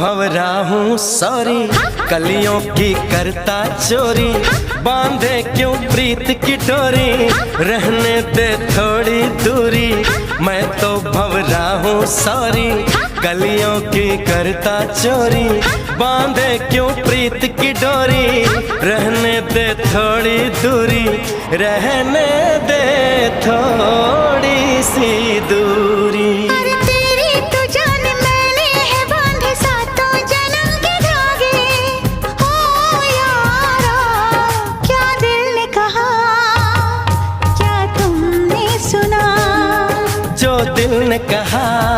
भंवरा हूँ सॉरी, कलियों की करता चोरी, बांधे क्यों प्रीत की डोरी, रहने दे थोड़ी दूरी। मैं तो भंवरा हूँ सॉरी, कलियों की करता चोरी, बांधे क्यों प्रीत की डोरी, रहने दे थोड़ी दूरी, रहने दे थोड़ी सी दूरी। जो दिल ने कहा